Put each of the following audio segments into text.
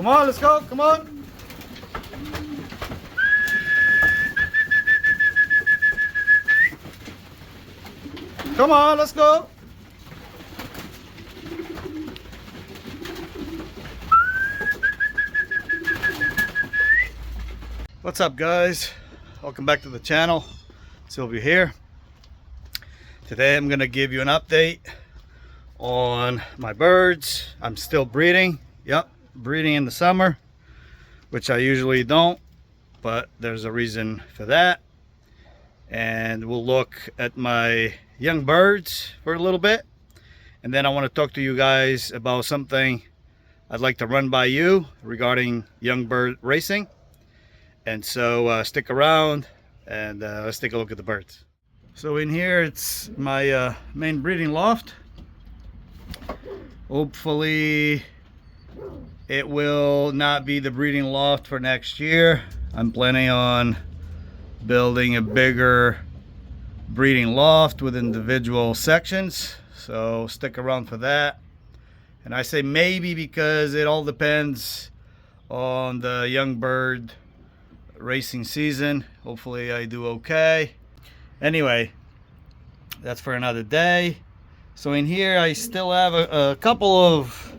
Come on, let's go. Come on. Come on, let's go. What's up, guys? Welcome back to the channel. Sylvia here. Today I'm gonna give you an update on my birds. I'm still breeding. Yep, breeding in the summer, which I usually don't, but there's a reason for that. And we'll look at my young birds for a little bit, and then I want to talk to you guys about something I'd like to run by you regarding young bird racing. And so stick around and let's take a look at the birds. So in here it's my main breeding loft. Hopefully it will not be the breeding loft for next year. I'm planning on building a bigger breeding loft with individual sections, so stick around for that. And I say maybe because it all depends on the young bird racing season. Hopefully I do okay. Anyway, that's for another day. So in here I still have a couple of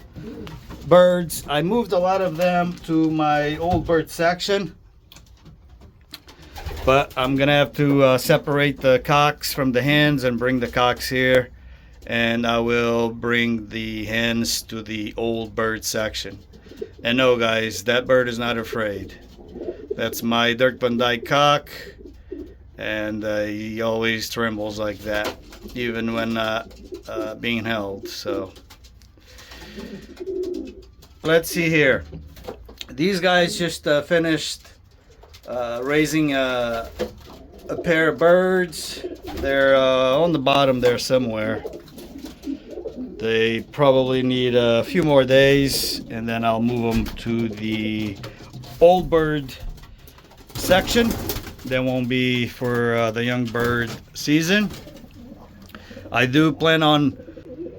birds. I moved a lot of them to my old bird section, but I'm gonna have to separate the cocks from the hens and bring the cocks here, and I will bring the hens to the old bird section. And no guys, that bird is not afraid. That's my Dirk Van Dyke cock, and he always trembles like that, even when being held. So let's see here. These guys just finished raising a pair of birds. They're on the bottom there somewhere. They probably need a few more days, and then I'll move them to the old bird section. That won't be for the young bird season. I do plan on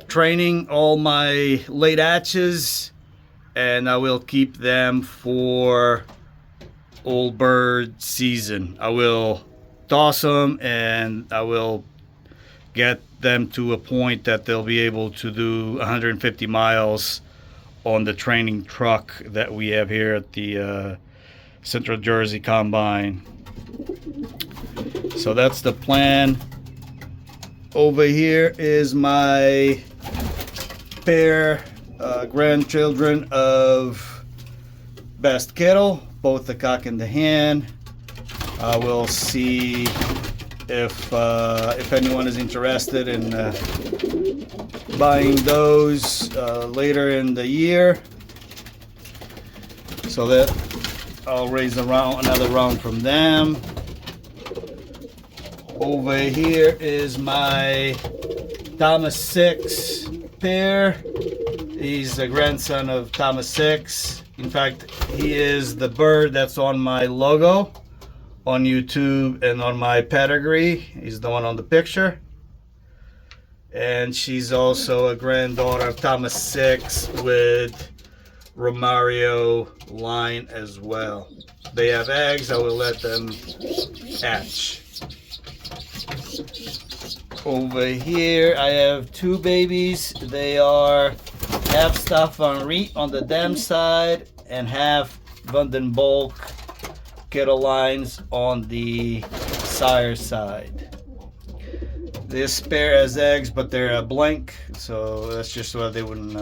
training all my late hatches, and I will keep them for old bird season. I will toss them, and I will get them to a point that they'll be able to do 150 miles on the training truck that we have here at the Central Jersey Combine. So that's the plan. Over here is my pair grandchildren of Best Kettle, both the cock and the hen. I will see if anyone is interested in buying those later in the year, so that I'll raise another round from them. Over here is my Thomas 6 pair. He's a grandson of Thomas 6. In fact, he is the bird that's on my logo on YouTube and on my pedigree. He's the one on the picture. And she's also a granddaughter of Thomas 6 with Romario line as well. They have eggs. I will let them hatch. Over here I have two babies. They are half Staffan Henri on the dam side and half Vandenbolk Kettle lines on the sire side. This pair has eggs, but they're blank, so that's just why they wouldn't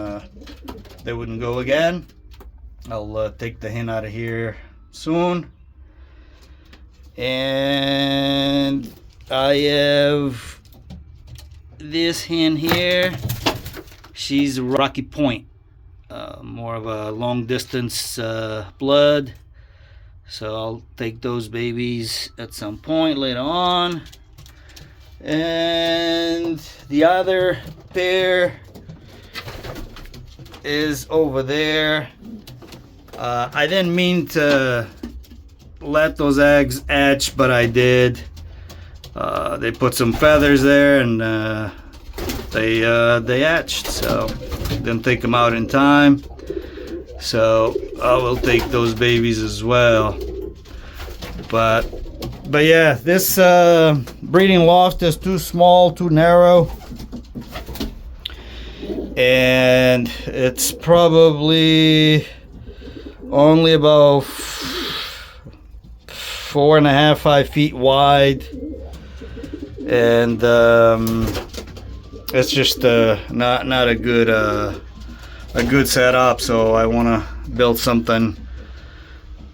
go again. I'll take the hen out of here soon. And I have this hen here. She's Rocky Point, more of a long distance blood. So I'll take those babies at some point later on. And the other pair is over there. I didn't mean to let those eggs hatch, but I did. They put some feathers there, and they hatched, so didn't take them out in time. So I will take those babies as well. But yeah, this breeding loft is too small, too narrow, and it's probably only about 4.5, 5 feet wide, and it's just not a good setup. So I want to build something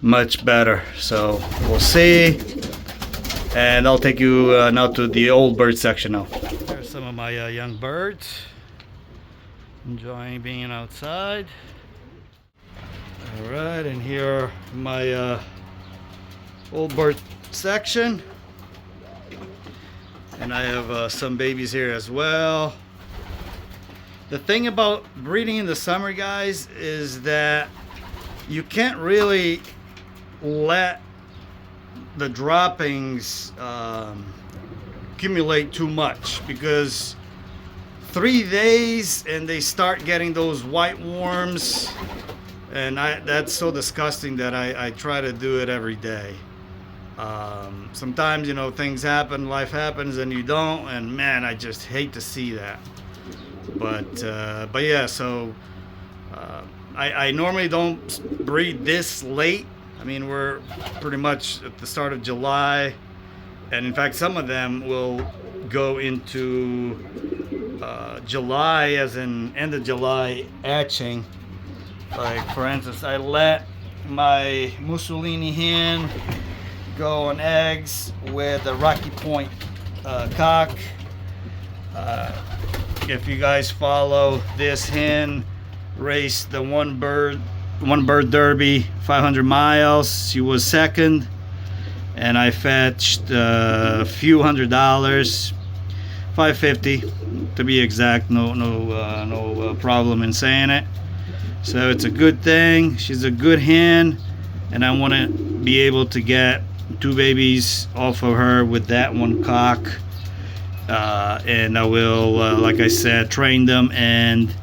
much better. So we'll see, and I'll take you now to the old bird section now. There's some of my young birds enjoying being outside. All right, and here are my old bird section, and I have some babies here as well. The thing about breeding in the summer, guys, is that you can't really let the droppings accumulate too much, because 3 days and they start getting those white worms, and that's so disgusting that I try to do it every day. Sometimes, you know, things happen, life happens, and you don't, and man, I just hate to see that. But yeah, so I normally don't breed this late. I mean, we're pretty much at the start of July, and in fact some of them will go into July, as in end of July hatching. Like for instance, I let my Mussolini hen go on eggs with a Rocky Point cock. If you guys follow, this hen raced the one bird derby 500 miles. She was second, and I fetched a few $100, $550 to be exact. No problem in saying it. So it's a good thing. She's a good hen, and I want to be able to get 2 babies off of her with that one cock. And I will, like I said, train them and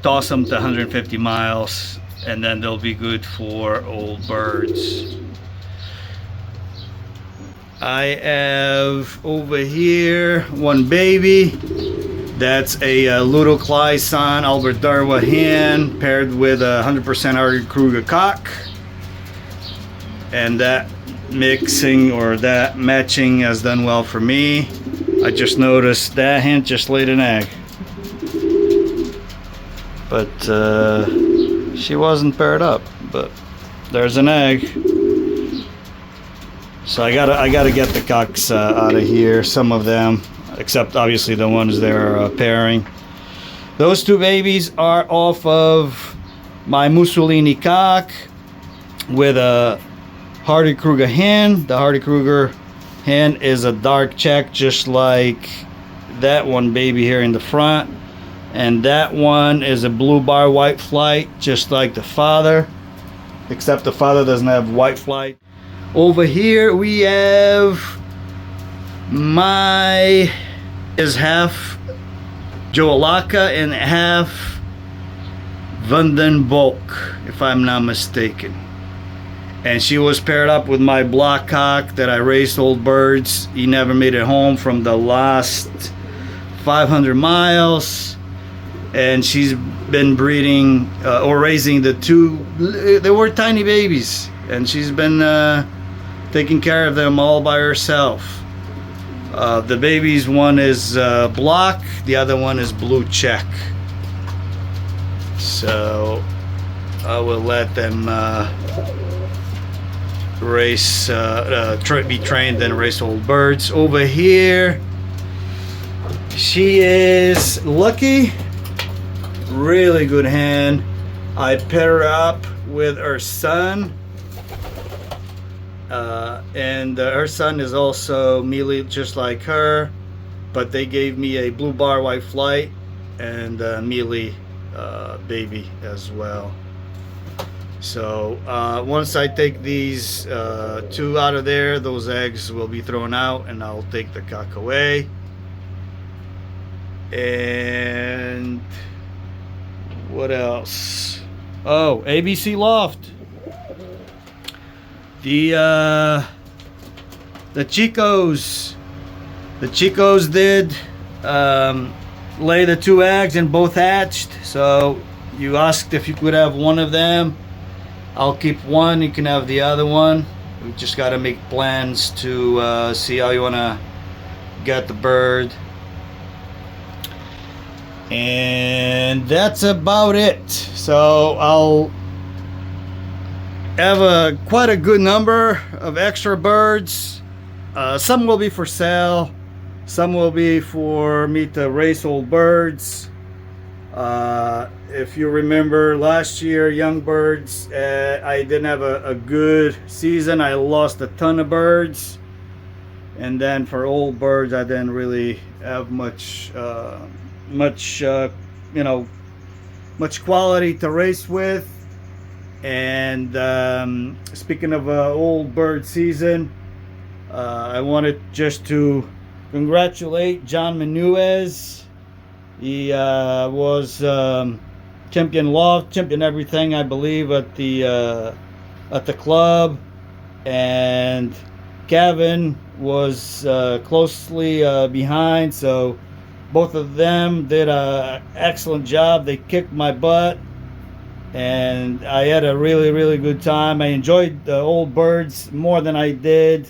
toss them to 150 miles, and then they'll be good for old birds. I have over here one baby. That's a Ludo Clyson Albert Darwa hen paired with a 100% Hardy Kruger cock, and that mixing or that matching has done well for me. I just noticed that hen just laid an egg, but she wasn't paired up, but there's an egg. So I gotta get the cocks out of here, some of them, except obviously the ones they're pairing. Those 2 babies are off of my Mussolini cock with a Hardy Kruger hen. The Hardy Kruger hen is a dark check, just like that one baby here in the front, and that one is a blue bar white flight, just like the father, except the father doesn't have white flight. Over here we have my is half Joalaka and half Vandenbolk, if I'm not mistaken. And she was paired up with my block cock that I raised old birds. He never made it home from the last 500 miles. And she's been breeding or raising the 2. They were tiny babies, and she's been taking care of them all by herself. The babies, one is block, the other one is blue check. So I will let them race, be trained and race old birds. Over here, she is Lucky, really good hen. I pair her up with her son, and her son is also mealy just like her, but they gave me a blue bar white flight and a mealy baby as well. So once I take these 2 out of there, those eggs will be thrown out, and I'll take the cock away. And What else? Oh, ABC Loft. The Chicos. The Chicos did lay the 2 eggs and both hatched. So you asked if you could have one of them. I'll keep one. You can have the other one. We just got to make plans to see how you want to get the bird. And that's about it. So I'll have quite a good number of extra birds. Some will be for sale. Some will be for me to race old birds. If you remember last year, young birds, I didn't have a good season. I lost a ton of birds. And then for old birds, I didn't really have much quality to race with. And speaking of old bird season, I wanted just to congratulate John Menuez. He was champion Loft, champion everything, I believe, at the club, and Kevin was closely behind. So both of them did an excellent job. They kicked my butt, and I had a really good time. I enjoyed the old birds more than I did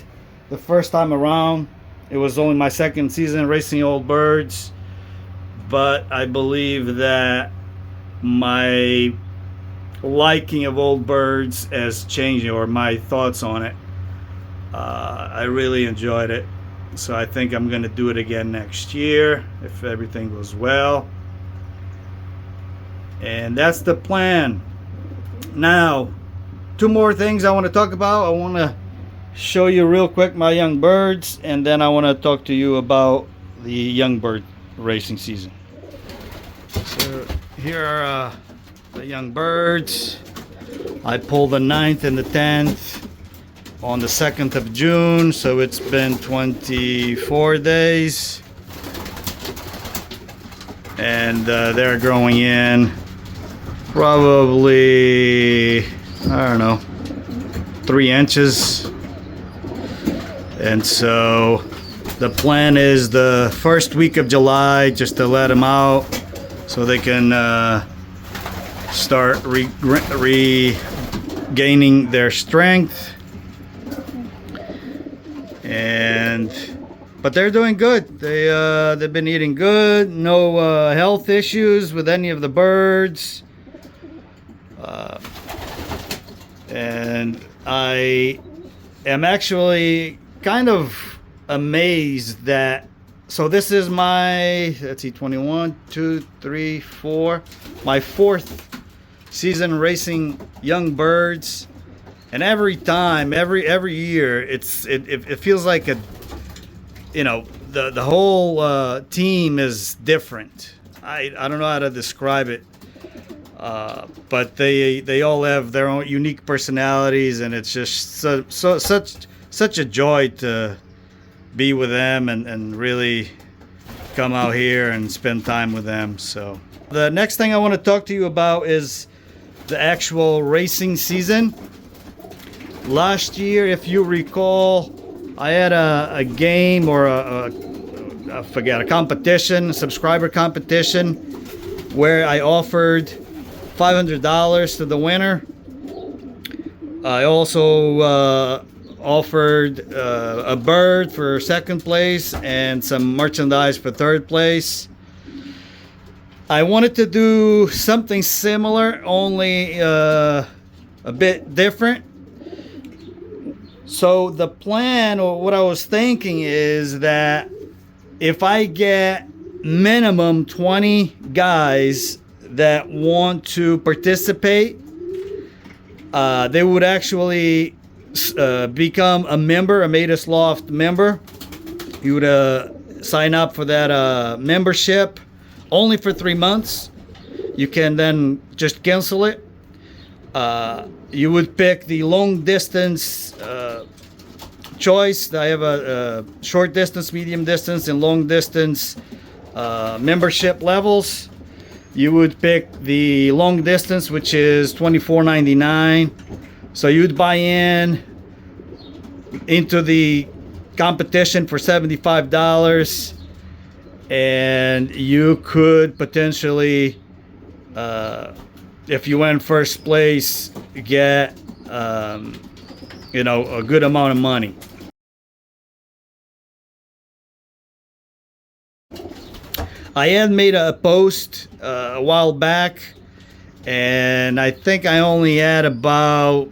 the first time around. It was only my second season racing old birds, but I believe that my liking of old birds has changed, or my thoughts on it. I really enjoyed it, so I think I'm going to do it again next year if everything goes well. And that's the plan. Now, 2 more things I want to talk about. I want to show you real quick my young birds, and then I want to talk to you about the young bird racing season. So here are the young birds. I pulled the 9th and the 10th on the 2nd of June, so it's been 24 days. And they're growing in probably, I don't know, 3 inches. And so the plan is the first week of July just to let them out so they can start regaining their strength. But they're doing good. They've been eating good. No health issues with any of the birds. And I am actually kind of amazed that, so this is my, let's see, 21, 2, 3, 4, my 4th season racing young birds. And every time, every year, it feels like the whole team is different. I don't know how to describe it, but they all have their own unique personalities, and it's just such a joy to be with them and really come out here and spend time with them. So the next thing I want to talk to you about is the actual racing season. Last year, if you recall, I had a game, or a competition, a subscriber competition, where I offered $500 to the winner. I also offered a bird for 2nd place and some merchandise for 3rd place. I wanted to do something similar, only a bit different. So the plan, or what I was thinking, is that if I get minimum 20 guys that want to participate, they would actually become a member, a Matus Loft member. You would sign up for that membership only for 3 months. You can then just cancel it. You would pick the long distance choice. I have a short distance, medium distance, and long distance membership levels. you would pick the long distance, which is $24.99. So you'd buy into the competition for $75, and you could potentially, if you win first place, get a good amount of money. I had made a post a while back, and I think I only had about,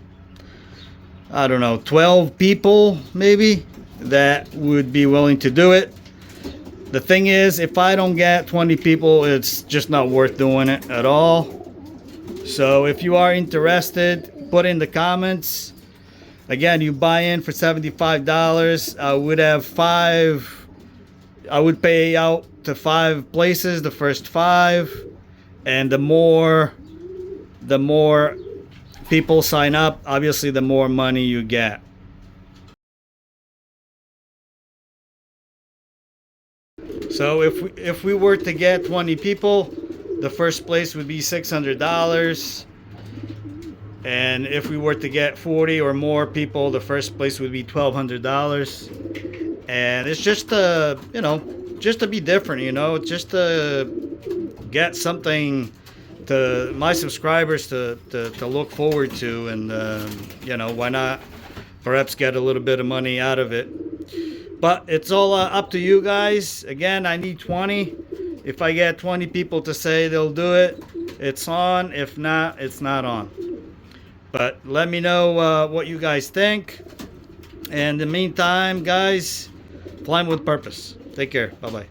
I don't know, 12 people maybe that would be willing to do it. The thing is, if I don't get 20 people, it's just not worth doing it at all. So if you are interested, put in the comments. Again, you buy in for $75. I would pay out to 5 places, the first 5, and the more people sign up, obviously the more money you get. So if we were to get 20 people, the first place would be $600. And if we were to get 40 or more people, the first place would be $1,200. And it's just to, just to be different, just to get something to my subscribers to look forward to, and why not perhaps get a little bit of money out of it. But it's all up to you guys. Again, I need 20. If I get 20 people to say they'll do it, it's on. If not, it's not on. But let me know what you guys think. And in the meantime, guys, climb with purpose. Take care. Bye-bye.